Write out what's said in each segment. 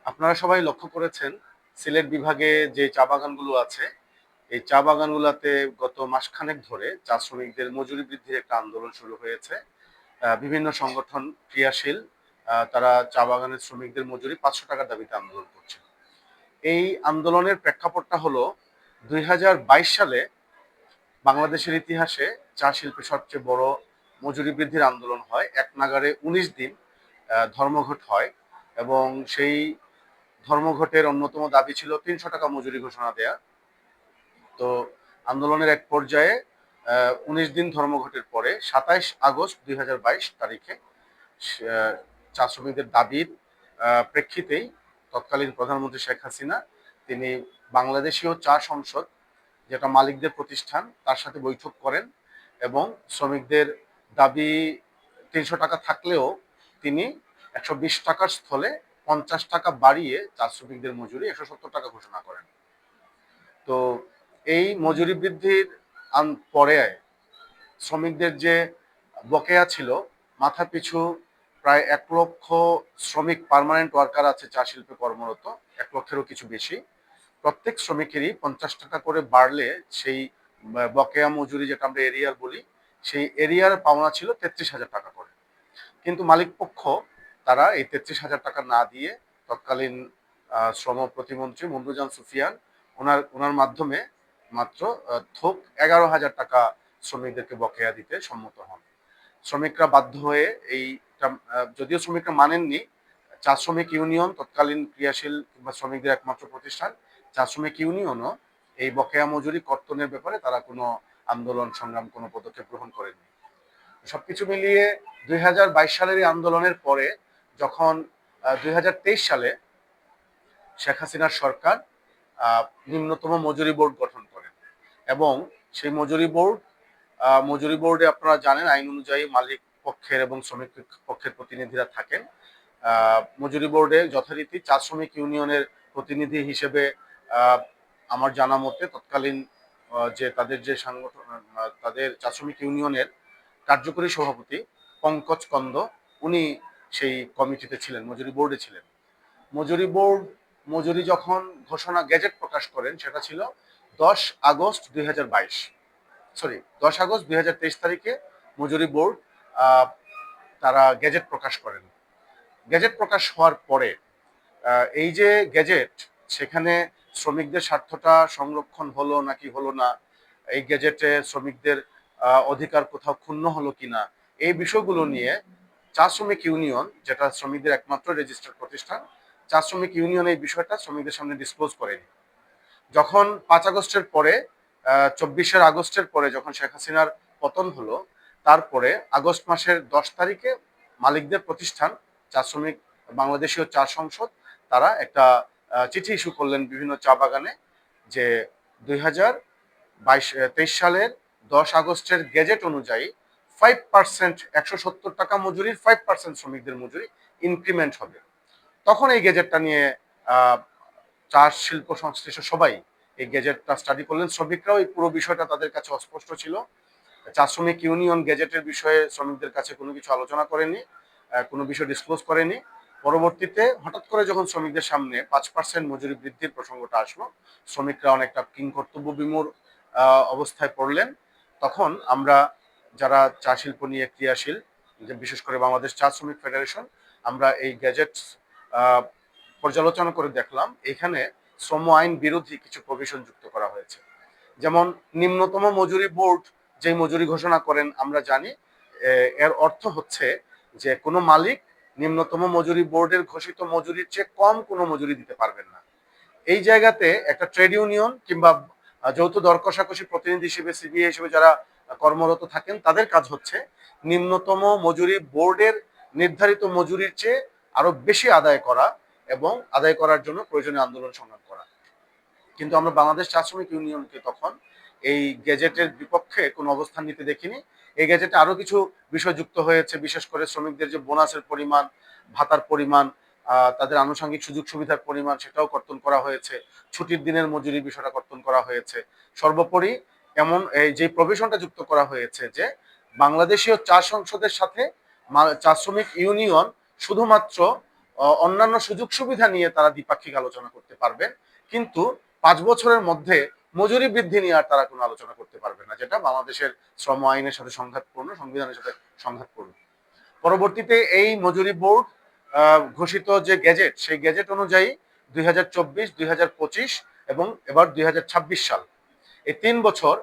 আপনারা সবাই লক্ষ্য করেছেন সিলেট বিভাগে যে চা বাগানগুলো আছে এই চা বাগানগুলোতে গত মাসখানেক ধরে চা শ্রমিকদের মজুরি বৃদ্ধির একটা আন্দোলন শুরু হয়েছে। বিভিন্ন সংগঠন ক্রিয়াশীল, তারা চা বাগানের শ্রমিকদের মজুরি 500 টাকার দাবিতে আন্দোলন করছে। এই আন্দোলনের প্রেক্ষাপটটা হলো 2022 সালে বাংলাদেশের ইতিহাসে চা শিল্পে সবচেয়ে বড় মজুরি বৃদ্ধির আন্দোলন হয়। এক নাগাড়ে 19 দিন ধর্মঘট হয় এবং সেই ধর্মঘটের অন্যতম দাবি ছিল 300 টাকা মজুরি ঘোষণা দেয়া। তো আন্দোলনের এক পর্যায়ে 19 দিন ধর্মঘটের পরে 27 আগস্ট 2022 তারিখে চা শ্রমিকদের দাবির প্রেক্ষিতেই তৎকালীন প্রধানমন্ত্রী শেখ হাসিনা তিনি বাংলাদেশীয় চা সংসদ, যেটা মালিকদের প্রতিষ্ঠান, তার সাথে বৈঠক করেন এবং শ্রমিকদের দাবি 300 টাকা থাকলেও তিনি 120 টাকার স্থলে 50 টাকা বাড়িয়ে চা শ্রমিকদের মজুরি 170 টাকা ঘোষণা করেন। তো এই মজুরি বৃদ্ধির পরে শ্রমিকদের যে বকেয়া ছিল, মাথা পিছু প্রায় 1 লক্ষ শ্রমিক পার্মানেন্ট ওয়ার্কার আছে চা শিল্পে কর্মরত, 1 লক্ষেরও কিছু বেশি। প্রত্যেক শ্রমিকেরই 50 টাকা করে বাড়লে সেই বকেয়া মজুরি, যেটা আমরা এরিয়ার বলি, সেই এরিয়ার পাওনা ছিল 33,000 টাকা করে। কিন্তু মালিক পক্ষ তারা এই 33,000 টাকা না দিয়ে তৎকালীন শ্রম প্রতিমন্ত্রী মনরুজান সুফিয়ান ওনার মাধ্যমে মাত্র থোক 11,000 টাকা শ্রমিকদেরকে বকেয়া দিতে সম্মত হন। শ্রমিকরা বাধ্য হয়ে এইটা, যদিও শ্রমিকরা মানেননি, চা শ্রমিক ইউনিয়ন তৎকালীন ক্রিয়াশীল কিংবা শ্রমিকদের একমাত্র প্রতিষ্ঠান চা শ্রমিক ইউনিয়নও এই বকেয়া মজুরি কর্তনের ব্যাপারে তারা কোনো আন্দোলন সংগ্রাম, কোনো পদক্ষেপ গ্রহণ করেননি। সবকিছু মিলিয়ে 2022 সালের এই আন্দোলনের পরে যখন 2023 সালে শেখ হাসিনার সরকার নিম্নতম মজুরি বোর্ড গঠন করেন এবং সেই মজুরি বোর্ডে আপনারা জানেন আইন অনুযায়ী মালিক পক্ষের এবং শ্রমিক পক্ষের প্রতিনিধিরা থাকেন। মজুরি বোর্ডে যথারীতি চা শ্রমিক ইউনিয়নের প্রতিনিধি হিসেবে আমার জানা মতে তৎকালীন যে তাদের যে সংগঠন, তাদের চা শ্রমিক ইউনিয়নের কার্যকরী সভাপতি পঙ্কজ কন্দ, উনি সেই কমিটিতে ছিলেন, মজুরি বোর্ডে ছিলেন। মজুরি বোর্ড মজুরি যখন ঘোষণা গেজেট প্রকাশ করেন সেটা ছিল 10 আগস্ট 2022, সরি 10 আগস্ট 2023 তারিখে মজুরি বোর্ড তারা গেজেট প্রকাশ করেন। গেজেট প্রকাশ হওয়ার পরে এই যে গেজেট, সেখানে শ্রমিকদের স্বার্থটা সংরক্ষণ হলো নাকি হলো না, এই গেজেটে শ্রমিকদের অধিকার কোথাও ক্ষুণ্ণ হলো কিনা, এই বিষয়গুলো নিয়ে চা শ্রমিক ইউনিয়ন, যেটা শ্রমিকদের একমাত্র রেজিস্টার্ড প্রতিষ্ঠান, চা শ্রমিক ইউনিয়ন এই বিষয়টা শ্রমিকদের সামনে ডিসক্লোজ করেনি। যখন 5 আগস্টের পরে 24 আগস্টের পরে যখন শেখ হাসিনার পতন হলো, তারপরে আগস্ট মাসের 10 তারিখে মালিকদের প্রতিষ্ঠান চা শ্রমিক বাংলাদেশীয় চা সংসদ তারা একটা চিঠি ইস্যু করলেন বিভিন্ন চা বাগানে যে 2023 সালের 10 আগস্টের গেজেট অনুযায়ী 5%, 170 টাকা মজুরির 5% শ্রমিকদের মজুরি ইনক্রিমেন্ট হবে। তখন এই গেজেটটা নিয়ে চা শিল্প সংশ্লিষ্ট সবাই এই গেজেটটা স্টাডি করলেন। শ্রমিকরাও এই পুরো বিষয়টা তাদের কাছে অস্পষ্ট ছিল। চা শ্রমিক ইউনিয়ন গেজেটের বিষয়ে শ্রমিকদের কাছে কোনো কিছু আলোচনা করেনি, কোনো বিষয় ডিসক্লোজ করেনি। পরবর্তীতে হঠাৎ করে যখন শ্রমিকদের সামনে 5% মজুরি বৃদ্ধির প্রসঙ্গটা আসলো, শ্রমিকরা অনেকটা কিংকর্তব্য বিমূঢ় অবস্থায় পড়লেন। তখন আমরা যারা চা শিল্প নিয়ে ক্রিয়াশীল, বিশেষ করে বাংলাদেশ চা শ্রমিক ফেডারেশন, আমরা এই গেজেট পর্যালোচনা করে দেখলাম এখানে শ্রম আইন বিরোধী কিছু প্রভিশন যুক্ত করা হয়েছে। যেমন নিম্নতম মজুরি বোর্ড যে মজুরি ঘোষণা করেন আমরা জানি, এর অর্থ হচ্ছে যে কোনো মালিক নিম্নতম মজুরি বোর্ডের ঘোষিত মজুরির চেয়ে কম কোনো মজুরি দিতে পারবেন না। এই জায়গাতে একটা ট্রেড ইউনিয়ন কিংবা যৌথ দর কষাকষি প্রতিনিধি হিসেবে, সিবিএ হিসেবে যারা কর্মরত থাকেন, তাদের কাজ হচ্ছে নিম্নতম মজুরি বোর্ডের নির্ধারিত মজুরির চেয়ে আরো বেশি আদায় করা এবং আদায় করার জন্য প্রয়োজনীয় আন্দোলন সংগ্রাম করা। কিন্তু আমরা বাংলাদেশ চা শ্রমিক ইউনিয়নকে তখন এই গেজেটের বিপক্ষে কোনো অবস্থান নিতে দেখিনি। এই গেজেটে আরো কিছু বিষয় যুক্ত হয়েছে, বিশেষ করে শ্রমিকদের যে বোনাসের পরিমাণ, ভাতার পরিমাণ, তাদের আনুষঙ্গিক সুযোগ সুবিধার পরিমাণ, সেটাও কর্তন করা হয়েছে। ছুটির দিনের মজুরির বিষয়টা কর্তন করা হয়েছে। সর্বোপরি এমন এই যে প্রভিশনটা যুক্ত করা হয়েছে যে বাংলাদেশীয় চা সংসদের সাথে চা শ্রমিক ইউনিয়ন শুধুমাত্র অন্যান্য সুযোগ সুবিধা নিয়ে তারা দ্বিপাক্ষিক আলোচনা করতে পারবেন, কিন্তু 5 বছরের মধ্যে মজুরি বৃদ্ধি নিয়ে আর তারা কোনো আলোচনা করতে পারবে না, যেটা বাংলাদেশের শ্রম আইনের সাথে সংঘাতপূর্ণ, সংবিধানের সাথে সংঘাতপূর্ণ। পরবর্তীতে এই মজুরি বোর্ড ঘোষিত যে গেজেট, সেই গেজেট অনুযায়ী 2024, 2025 এবং এবার 2026 সাল, এই 3 বছর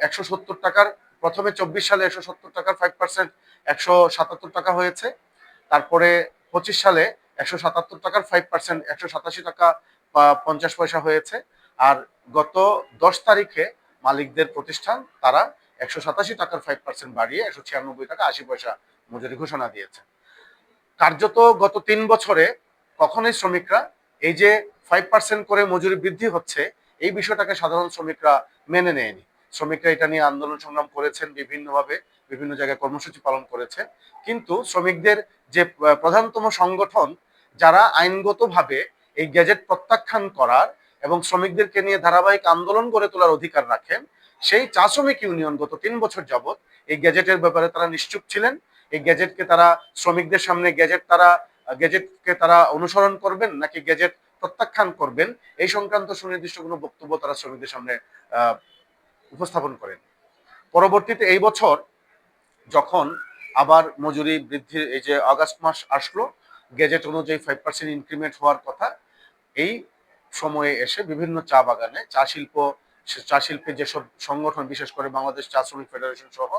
170 টাকার, প্রথমে 24 সালে 170 টাকার 5% 177 টাকা হয়েছে, তারপরে 25 সালে 177 টাকার 5% 187 টাকা 50 পয়সা হয়েছে, আর গত 10 তারিখে মালিকদের প্রতিষ্ঠান তারা 187 টাকার 5% বাড়িয়ে 196 টাকা 80 পয়সা মজুরি ঘোষণা দিয়েছে। কার্যত গত 3 বছরে কখনোই শ্রমিকরা এই যে 5% করে মজুরি বৃদ্ধি হচ্ছে, এই বিষয়টাকে সাধারণ শ্রমিকরা মেনে নেয়নি। শ্রমিকরা এটা নিয়ে আন্দোলন সংগ্রাম করেছেন, বিভিন্নভাবে বিভিন্ন জায়গায় কর্মসূচি পালন করেছেন, কিন্তু শ্রমিকদের যে প্রধানতম সংগঠন যারা আইনগতভাবে এই গ্যাজেট প্রত্যাখ্যান করার এবং শ্রমিকদেরকে নিয়ে ধারাবাহিক আন্দোলন গড়ে তোলার অধিকার রাখেন, সেই চা শ্রমিক ইউনিয়ন গত 3 বছর যাবৎ এই গ্যাজেটের ব্যাপারে তারা নিশ্চুপ ছিলেন। এই গ্যাজেটকে তারা শ্রমিকদের সামনে গ্যাজেটকে তারা অনুসরণ করবেন নাকি গ্যাজেট প্রত্যাখ্যান করবেন, এই সংক্রান্ত সুনির্দিষ্ট কোনো বক্তব্য তারা শ্রমিকদের সামনে উপস্থাপন করেন। পরবর্তীতে এই বছর যখন আবার মজুরি বৃদ্ধির এই যে আগস্ট মাস আসলো, গেজেট অনুযায়ী 5% ইনক্রিমেন্ট হওয়ার কথা, এই সময়ে এসে বিভিন্ন চা বাগানে চা শিল্পের যেসব সংগঠন, বিশেষ করে বাংলাদেশ চা শ্রমিক ফেডারেশন সহ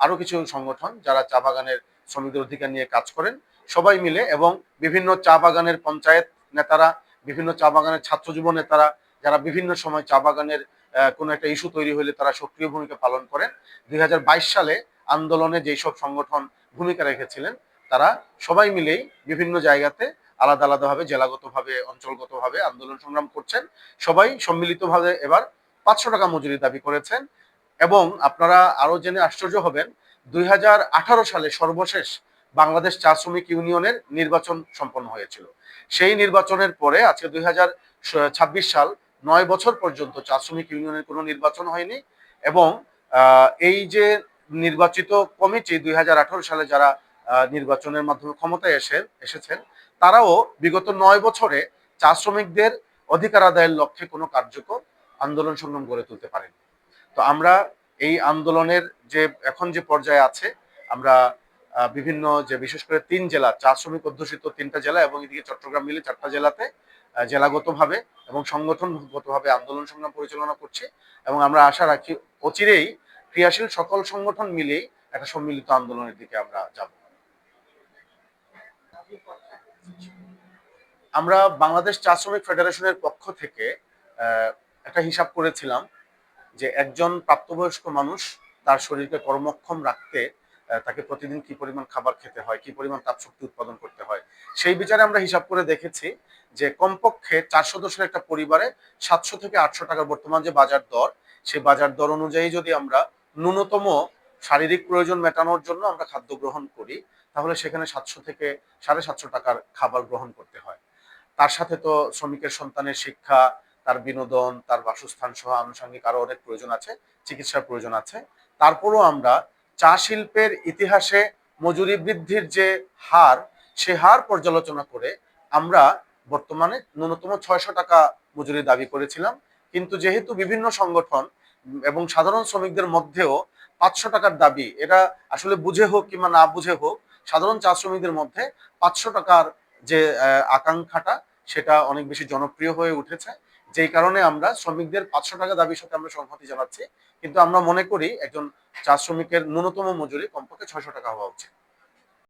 আরো কিছু সংগঠন যারা চা বাগানের শ্রমিকদের অধিকার নিয়ে কাজ করেন, সবাই মিলে এবং বিভিন্ন চা বাগানের পঞ্চায়েত নেতারা, বিভিন্ন চা বাগানের ছাত্র যুব নেতারা, যারা বিভিন্ন সময় চা বাগানের কোনো একটা ইস্যু তৈরি হলে তারা সক্রিয় ভূমিকা পালন করেন, 2022 সালে আন্দোলনে যেই সব সংগঠন ভূমিকা রেখেছিলেন, তারা সবাই মিলেই বিভিন্ন জায়গাতে আলাদা আলাদাভাবে, জেলাগতভাবে, অঞ্চলগতভাবে আন্দোলন সংগ্রাম করছেন। সবাই সম্মিলিতভাবে এবার 500 টাকা মজুরি দাবি করেছেন। এবং আপনারা আরো জেনে আশ্চর্য হবেন, 2018 সালে সর্বশেষ বাংলাদেশ চা শ্রমিক ইউনিয়নের নির্বাচন সম্পন্ন হয়েছিল। সেই নির্বাচনের পরে আজকে 2026 সাল, 9 বছর পর্যন্ত চা শ্রমিক ইউনিয়নের কোনো নির্বাচন হয়নি। এবং এই যে নির্বাচিত কমিটি 2018 সালে যারা নির্বাচনের মাধ্যমে ক্ষমতায় এসেছেন, তারাও বিগত 9 বছরে চা শ্রমিকদের অধিকার আদায়ের লক্ষ্যে কোনো কার্যকর আন্দোলন সংগ্রাম গড়ে তুলতে পারেন। তো আমরা এই আন্দোলনের যে এখন যে পর্যায়ে আছে, আমরা বিভিন্ন যে বিশেষ করে 3 জেলা, চা শ্রমিক অধ্যুষিত 3টা জেলা এবং এদিকে চট্টগ্রাম মিলে 4টা জেলাতে জেলাগতভাবে এবং সংগঠনগতভাবে আন্দোলন সংগ্রাম পরিচালনা করছি। এবং আমরা আশা রাখি অচিরেই ক্রিয়াশীল সকল সংগঠন মিলেই একটা সম্মিলিত আন্দোলনের দিকে আমরা যাব। আমরা বাংলাদেশ চা শ্রমিক ফেডারেশনের পক্ষ থেকে একটা হিসাব করেছিলাম যে একজন প্রাপ্তবয়স্ক মানুষ তার শরীরকে কর্মক্ষম রাখতে তাকে প্রতিদিন কি পরিমাণ খাবার খেতে হয়, কি পরিমাণ তাপশক্তি উৎপাদন করতে হয়, সেই বিচারে আমরা হিসাব করে দেখেছি যে কমপক্ষে 4 সদস্যের একটা পরিবারে 700 থেকে 800 টাকার বর্তমান যে বাজার দর, সেই বাজার দর অনুযায়ী যদি আমরা ন্যূনতম শারীরিক প্রয়োজন মেটানোর জন্য আমরা খাদ্য গ্রহণ করি, তাহলে সেখানে 700 থেকে 750 টাকার খাবার গ্রহণ করতে হয়। তার সাথে তো শ্রমিকের সন্তানের শিক্ষা, তার বিনোদন, তার বাসস্থান সহ আনুষঙ্গিক আরো অনেক প্রয়োজন আছে, চিকিৎসার প্রয়োজন আছে। তারপরও আমরা চা শিল্পের ইতিহাসে মজুরি বৃদ্ধির যে হার, সে হার পর্যালোচনা করে আমরা বর্তমানে ন্যূনতম 600 টাকা মজুরি দাবি করেছিলাম। কিন্তু যেহেতু বিভিন্ন সংগঠন এবং সাধারণ শ্রমিকদের মধ্যেও 500 টাকার দাবি, এটা আসলে বুঝে হোক কিংবা না বুঝে হোক, সাধারণ চা শ্রমিকদের মধ্যে 500 টাকার যে আকাঙ্ক্ষাটা, সেটা অনেক বেশি জনপ্রিয় হয়ে উঠেছে। যেই কারণে আমরা শ্রমিকদের 500 টাকা দাবির সাথে আমরা সংহতি জানাচ্ছি, কিন্তু আমরা মনে করি একজন চা শ্রমিকের ন্যূনতম মজুরি কমপক্ষে 600 টাকা হওয়া উচিত।